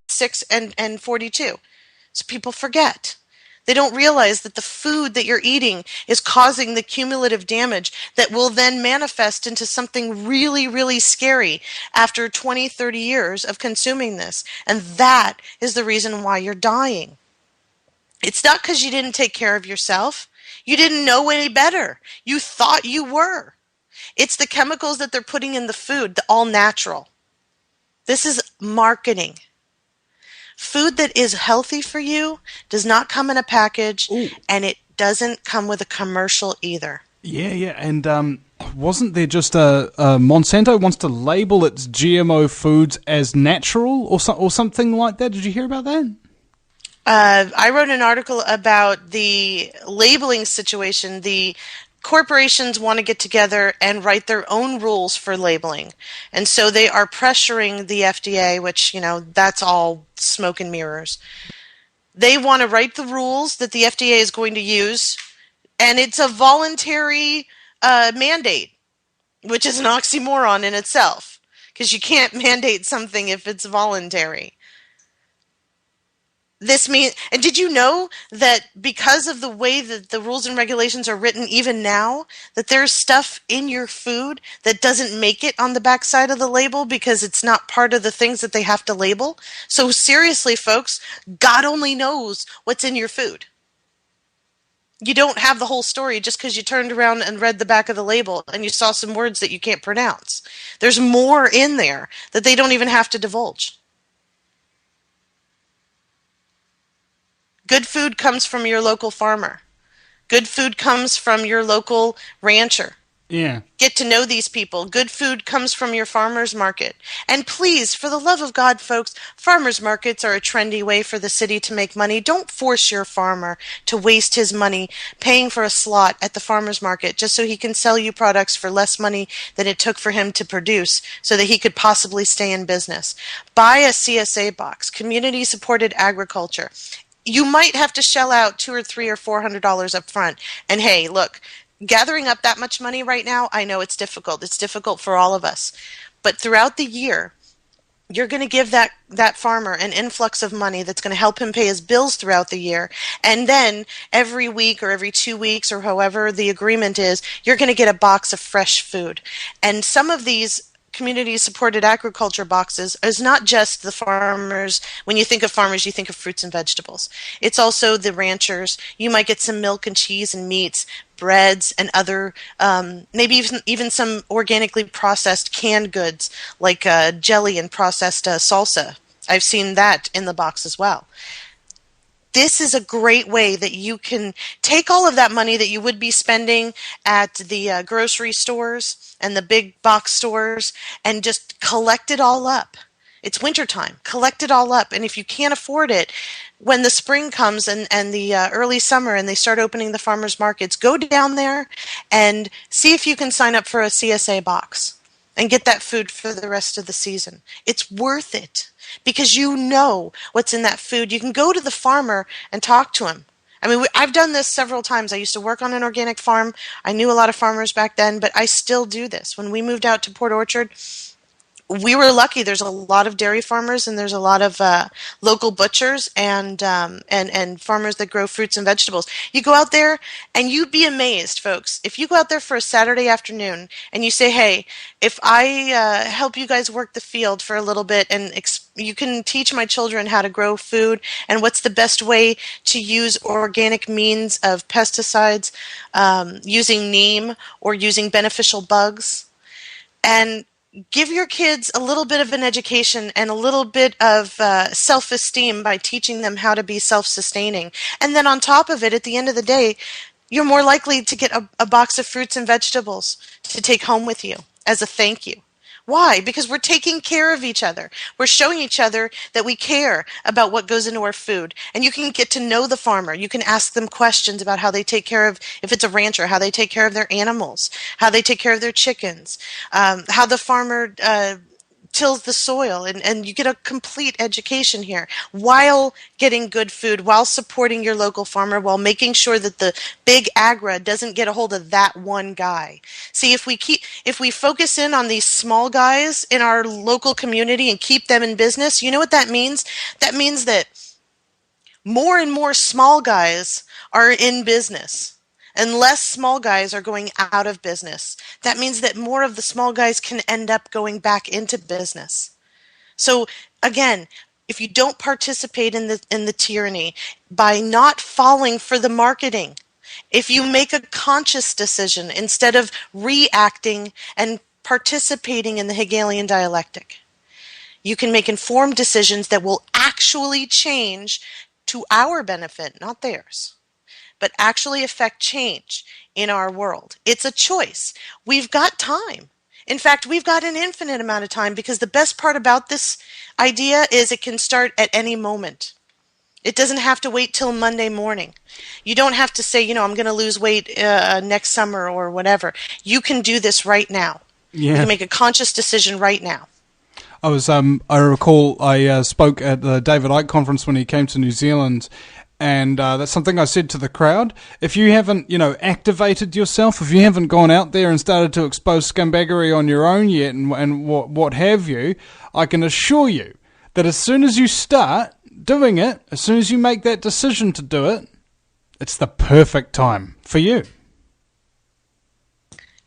6 and 42. So people forget. They don't realize that the food that you're eating is causing the cumulative damage that will then manifest into something really, really scary after 20, 30 years of consuming this. And that is the reason why you're dying. It's not because you didn't take care of yourself. You didn't know any better. You thought you were. It's the chemicals that they're putting in the food, the all natural. This is marketing. Food that is healthy for you does not come in a package, and it doesn't come with a commercial either. Yeah, and wasn't there just a Monsanto wants to label its GMO foods as natural or something like that? Did you hear about that? I wrote an article about the labeling situation. The corporations want to get together and write their own rules for labeling. And so they are pressuring the FDA, which, that's all smoke and mirrors. They want to write the rules that the FDA is going to use, and it's a voluntary mandate, which is an oxymoron in itself, because you can't mandate something if it's voluntary. This means, and did you know that because of the way that the rules and regulations are written even now, that there's stuff in your food that doesn't make it on the back side of the label because it's not part of the things that they have to label? So seriously, folks, God only knows what's in your food. You don't have the whole story just because you turned around and read the back of the label and you saw some words that you can't pronounce. There's more in there that they don't even have to divulge. Good food comes from your local farmer. Good food comes from your local rancher. Yeah. Get to know these people. Good food comes from your farmer's market. And please, for the love of God, folks, farmers markets are a trendy way for the city to make money. Don't force your farmer to waste his money paying for a slot at the farmer's market just so he can sell you products for less money than it took for him to produce so that he could possibly stay in business. Buy a CSA box, community-supported agriculture. You might have to shell out $200 or $300 or $400 up front. And hey, look, gathering up that much money right now, I know it's difficult. It's difficult for all of us. But throughout the year, you're going to give that farmer an influx of money that's going to help him pay his bills throughout the year. And then every week or every 2 weeks or however the agreement is, you're going to get a box of fresh food. And some of these community-supported agriculture boxes is not just the farmers. When you think of farmers, you think of fruits and vegetables. It's also the ranchers. You might get some milk and cheese and meats, breads, and other, maybe even some organically processed canned goods like jelly and processed salsa. I've seen that in the box as well. This is a great way that you can take all of that money that you would be spending at the grocery stores and the big box stores and just collect it all up. It's wintertime. Collect it all up. And if you can't afford it, when the spring comes and the early summer and they start opening the farmers markets, go down there and see if you can sign up for a CSA box and get that food for the rest of the season. It's worth it. Because you know what's in that food. You can go to the farmer and talk to him. I mean, I've done this several times. I used to work on an organic farm. I knew a lot of farmers back then, but I still do this. When we moved out to Port Orchard, we were lucky. There's a lot of dairy farmers and there's a lot of local butchers and farmers that grow fruits and vegetables. You go out there and you'd be amazed, folks. If you go out there for a Saturday afternoon and you say, hey, if I help you guys work the field for a little bit and you can teach my children how to grow food and what's the best way to use organic means of pesticides, using neem or using beneficial bugs, and give your kids a little bit of an education and a little bit of self-esteem by teaching them how to be self-sustaining. And then on top of it, at the end of the day, you're more likely to get a box of fruits and vegetables to take home with you as a thank you. Why? Because we're taking care of each other. We're showing each other that we care about what goes into our food. And you can get to know the farmer. You can ask them questions about how they take care of, if it's a rancher, how they take care of their animals, how they take care of their chickens, how the farmer tills the soil, and you get a complete education here while getting good food, while supporting your local farmer, while making sure that the big agra doesn't get a hold of that one guy. See, if we focus in on these small guys in our local community and keep them in business, you know what that means? That means that more and more small guys are in business and less small guys are going out of business. That means that more of the small guys can end up going back into business. So again, if you don't participate in the tyranny by not falling for the marketing, if you make a conscious decision instead of reacting and participating in the Hegelian dialectic, you can make informed decisions that will actually change to our benefit, not theirs, but actually affect change in our world. It's a choice. We've got time. In fact, we've got an infinite amount of time, because the best part about this idea is it can start at any moment. It doesn't have to wait till Monday morning. You don't have to say, I'm going to lose weight next summer or whatever. You can do this right now. You Yeah. can make a conscious decision right now. I recall I spoke at the David Icke conference when he came to New Zealand, and that's something I said to the crowd. If you haven't, activated yourself, if you haven't gone out there and started to expose scumbaggery on your own yet, and what have you, I can assure you that as soon as you start doing it, as soon as you make that decision to do it, it's the perfect time for you.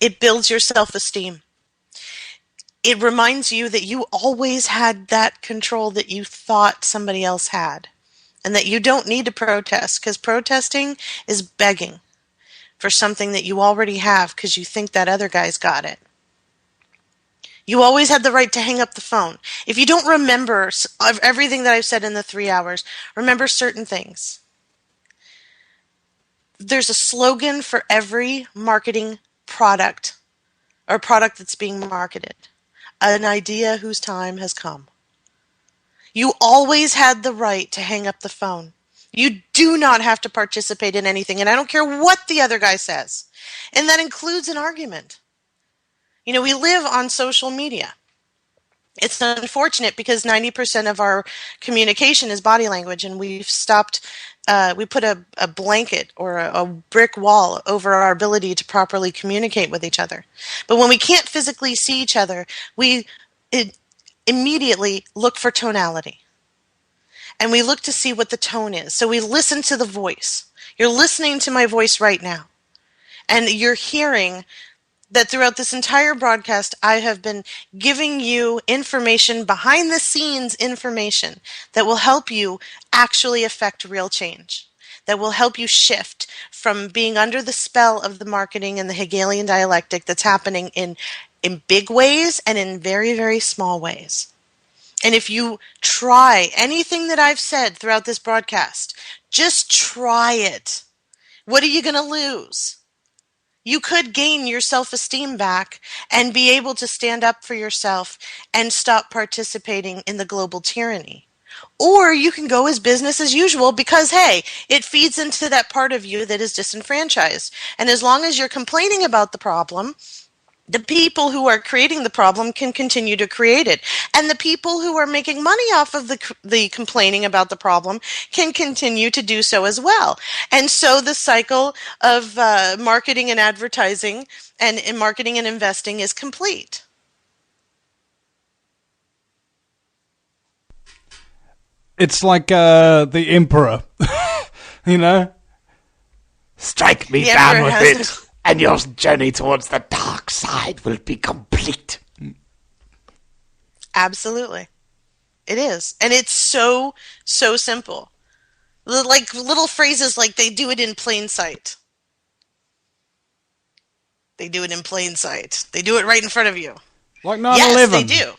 It builds your self-esteem. It reminds you that you always had that control that you thought somebody else had, and that you don't need to protest, because protesting is begging for something that you already have because you think that other guy's got it. You always had the right to hang up the phone. If you don't remember everything that I've said in the 3 hours, remember certain things. There's a slogan for every marketing product or product that's being marketed. An idea whose time has come. You always had the right to hang up the phone. You do not have to participate in anything, and I don't care what the other guy says. And that includes an argument. We live on social media. It's unfortunate because 90% of our communication is body language, and we've stopped, we put a blanket or a brick wall over our ability to properly communicate with each other. But when we can't physically see each other, we immediately look for tonality. And we look to see what the tone is. So we listen to the voice. You're listening to my voice right now. And you're hearing that throughout this entire broadcast, I have been giving you information, behind the scenes information, that will help you actually affect real change, that will help you shift from being under the spell of the marketing and the Hegelian dialectic that's happening in big ways and in very, very small ways. And if you try anything that I've said throughout this broadcast, just try it. What are you going to lose? You could gain your self-esteem back and be able to stand up for yourself and stop participating in the global tyranny. Or you can go as business as usual because, hey, it feeds into that part of you that is disenfranchised. And as long as you're complaining about the problem, the people who are creating the problem can continue to create it. And the people who are making money off of the complaining about the problem can continue to do so as well. And so the cycle of marketing and advertising and marketing and investing is complete. It's like the Emperor, Strike me The down Emperor with has it, and your journey towards the dark side will be complete. Absolutely. It is. And it's so, so simple. Like little phrases like they do it in plain sight. They do it in plain sight. They do it right in front of you. like 9/11. Yes, they do.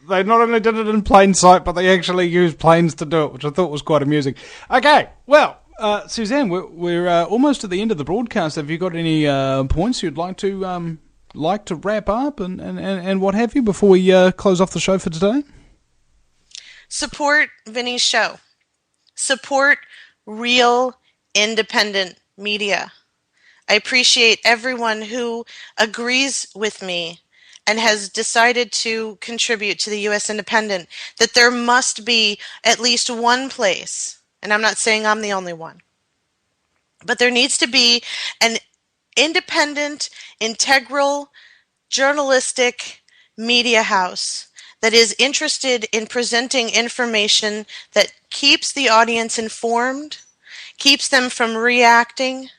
They not only did it in plain sight, but they actually used planes to do it, which I thought was quite amusing. Okay, well, Susanne, we're almost at the end of the broadcast. Have you got any points you'd like to wrap up and what have you before we close off the show for today? Support Vinny's show. Support real independent media. I appreciate everyone who agrees with me and has decided to contribute to the U.S. Independent, that there must be at least one place, and I'm not saying I'm the only one, but there needs to be an independent, integral, journalistic media house that is interested in presenting information that keeps the audience informed, keeps them from reacting,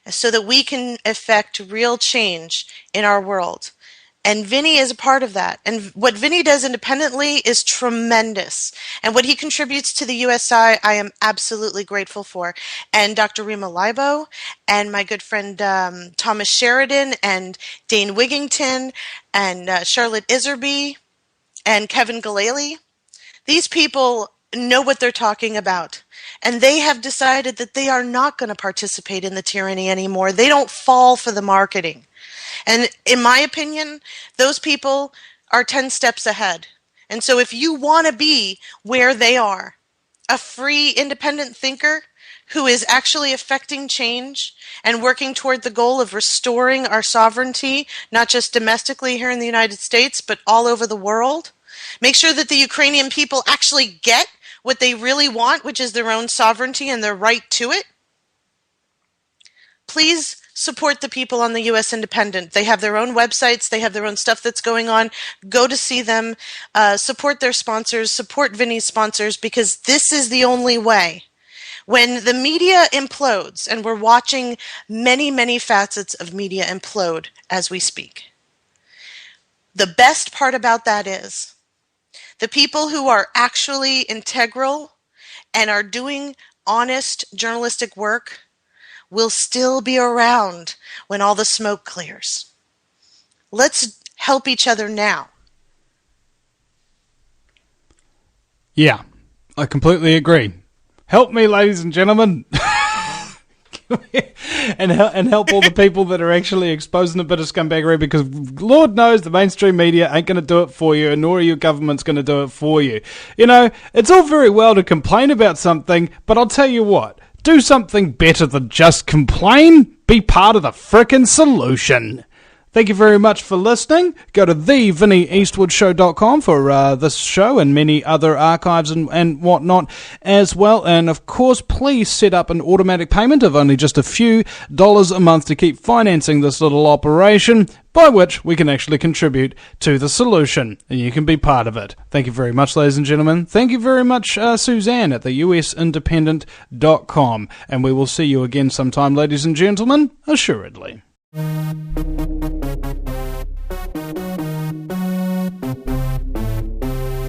so that we can effect real change in our world. And Vinny is a part of that. And what Vinny does independently is tremendous. And what he contributes to the USI, I am absolutely grateful for. And Dr. Rima Libo, and my good friend Thomas Sheridan, and Dane Wigington, and Charlotte Iserby, and Kevin Galali. These people know what they're talking about. And they have decided that they are not going to participate in the tyranny anymore. They don't fall for the marketing. And in my opinion, those people are 10 steps ahead. And so if you want to be where they are, a free, independent thinker who is actually affecting change and working toward the goal of restoring our sovereignty, not just domestically here in the United States, but all over the world, make sure that the Ukrainian people actually get what they really want, which is their own sovereignty and their right to it. Please support the people on the U.S. Independent. They have their own websites. They have their own stuff that's going on. Go to see them. Support their sponsors. Support Vinny's sponsors, because this is the only way. When the media implodes, and we're watching many, many facets of media implode as we speak, the best part about that is the people who are actually integral and are doing honest journalistic work will still be around when all the smoke clears. Let's help each other now. Yeah, I completely agree. Help me, ladies and gentlemen. and help all the people that are actually exposing a bit of scumbaggery, because Lord knows the mainstream media ain't going to do it for you, and nor are your government's going to do it for you. You know, it's all very well to complain about something, but I'll tell you what. Do something better than just complain. Be part of the frickin' solution. Thank you very much for listening. Go to thevinnyeastwoodshow.com for this show and many other archives and whatnot as well. And of course, please set up an automatic payment of only just a few dollars a month to keep financing this little operation, by which we can actually contribute to the solution, and you can be part of it. Thank you very much, ladies and gentlemen. Thank you very much, Susanne at the USindependent.com. And we will see you again sometime, ladies and gentlemen, assuredly.